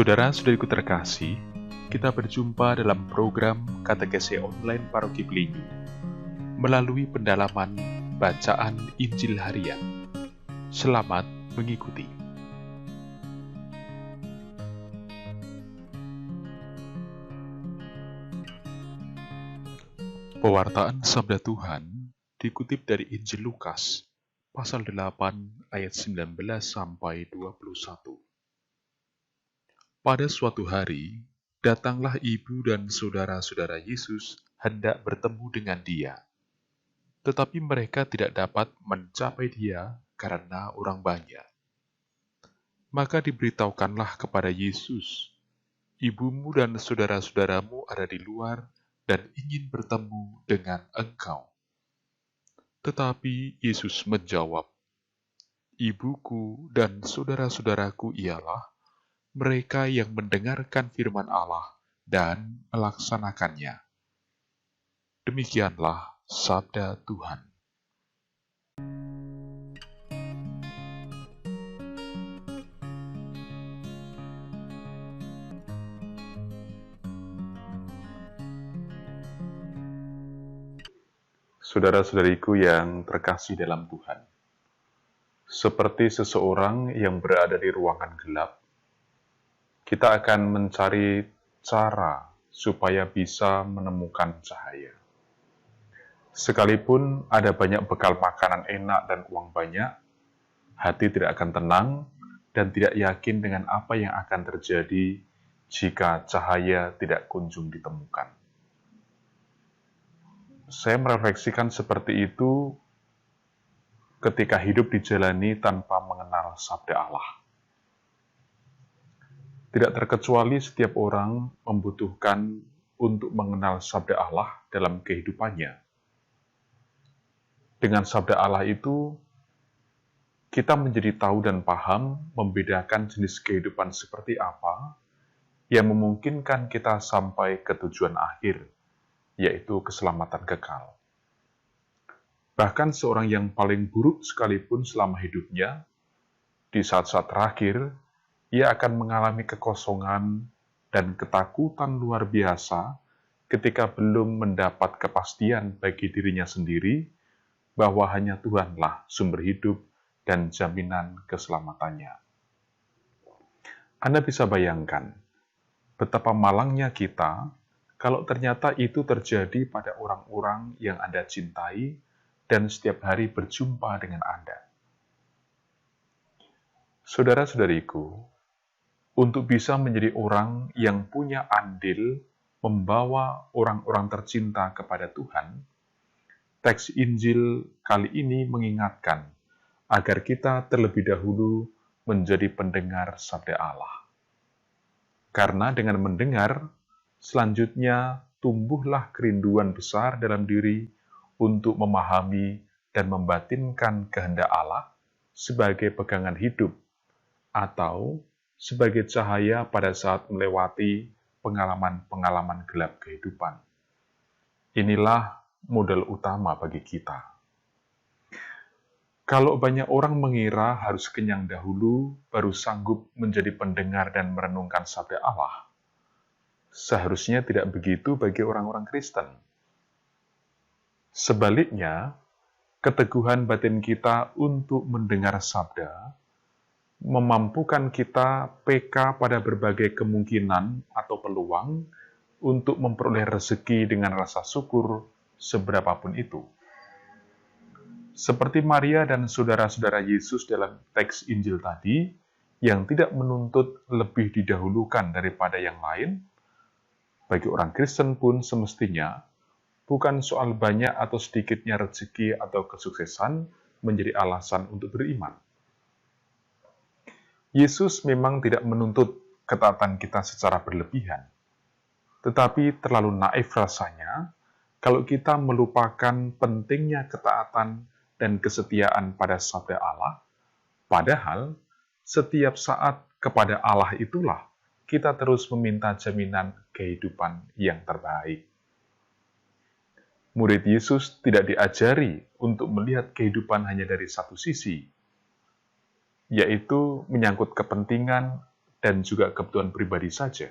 Saudara-saudariku terkasih, kita berjumpa dalam program Katekese Online Paroki Belinyu melalui pendalaman bacaan Injil Harian. Selamat mengikuti. Pewartaan Sabda Tuhan dikutip dari Injil Lukas, pasal 8 ayat 19 sampai 21. Pada suatu hari, datanglah ibu dan saudara-saudara Yesus hendak bertemu dengan Dia. Tetapi mereka tidak dapat mencapai Dia karena orang banyak. Maka diberitahukanlah kepada Yesus, "Ibumu dan saudara-saudaramu ada di luar dan ingin bertemu dengan engkau." Tetapi Yesus menjawab, "Ibuku dan saudara-saudaraku ialah mereka yang mendengarkan firman Allah dan melaksanakannya." Demikianlah sabda Tuhan. Saudara-saudariku yang terkasih dalam Tuhan, seperti seseorang yang berada di ruangan gelap, kita akan mencari cara supaya bisa menemukan cahaya. Sekalipun ada banyak bekal makanan enak dan uang banyak, hati tidak akan tenang dan tidak yakin dengan apa yang akan terjadi jika cahaya tidak kunjung ditemukan. Saya merefleksikan seperti itu ketika hidup dijalani tanpa mengenal sabda Allah. Tidak terkecuali setiap orang membutuhkan untuk mengenal sabda Allah dalam kehidupannya. Dengan sabda Allah itu, kita menjadi tahu dan paham membedakan jenis kehidupan seperti apa yang memungkinkan kita sampai ke tujuan akhir, yaitu keselamatan kekal. Bahkan seorang yang paling buruk sekalipun selama hidupnya, di saat-saat terakhir, ia akan mengalami kekosongan dan ketakutan luar biasa ketika belum mendapat kepastian bagi dirinya sendiri bahwa hanya Tuhanlah sumber hidup dan jaminan keselamatannya. Anda bisa bayangkan betapa malangnya kita kalau ternyata itu terjadi pada orang-orang yang Anda cintai dan setiap hari berjumpa dengan Anda. Saudara-saudariku, untuk bisa menjadi orang yang punya andil membawa orang-orang tercinta kepada Tuhan, teks Injil kali ini mengingatkan agar kita terlebih dahulu menjadi pendengar sabda Allah. Karena dengan mendengar, selanjutnya tumbuhlah kerinduan besar dalam diri untuk memahami dan membatinkan kehendak Allah sebagai pegangan hidup atau sebagai cahaya pada saat melewati pengalaman-pengalaman gelap kehidupan. Inilah modal utama bagi kita. Kalau banyak orang mengira harus kenyang dahulu baru sanggup menjadi pendengar dan merenungkan sabda Allah, seharusnya tidak begitu bagi orang-orang Kristen. Sebaliknya, keteguhan batin kita untuk mendengar sabda memampukan kita peka pada berbagai kemungkinan atau peluang untuk memperoleh rezeki dengan rasa syukur seberapapun itu. Seperti Maria dan saudara-saudara Yesus dalam teks Injil tadi, yang tidak menuntut lebih didahulukan daripada yang lain, bagi orang Kristen pun semestinya bukan soal banyak atau sedikitnya rezeki atau kesuksesan menjadi alasan untuk beriman. Yesus memang tidak menuntut ketaatan kita secara berlebihan, tetapi terlalu naif rasanya kalau kita melupakan pentingnya ketaatan dan kesetiaan pada sabda Allah, padahal setiap saat kepada Allah itulah kita terus meminta jaminan kehidupan yang terbaik. Murid Yesus tidak diajari untuk melihat kehidupan hanya dari satu sisi, yaitu menyangkut kepentingan dan juga kebutuhan pribadi saja.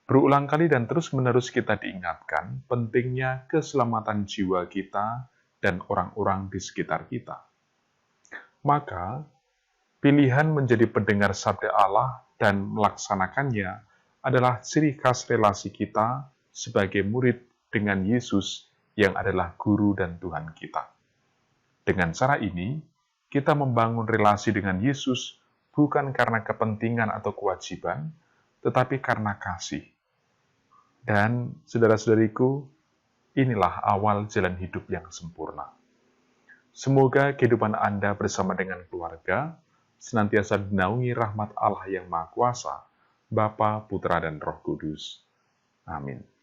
Berulang kali dan terus-menerus kita diingatkan pentingnya keselamatan jiwa kita dan orang-orang di sekitar kita. Maka, pilihan menjadi pendengar sabda Allah dan melaksanakannya adalah ciri khas relasi kita sebagai murid dengan Yesus yang adalah Guru dan Tuhan kita. Dengan cara ini, kita membangun relasi dengan Yesus bukan karena kepentingan atau kewajiban, tetapi karena kasih. Dan, saudara-saudariku, inilah awal jalan hidup yang sempurna. Semoga kehidupan Anda bersama dengan keluarga senantiasa dinaungi rahmat Allah yang Maha Kuasa, Bapa, Putra, dan Roh Kudus. Amin.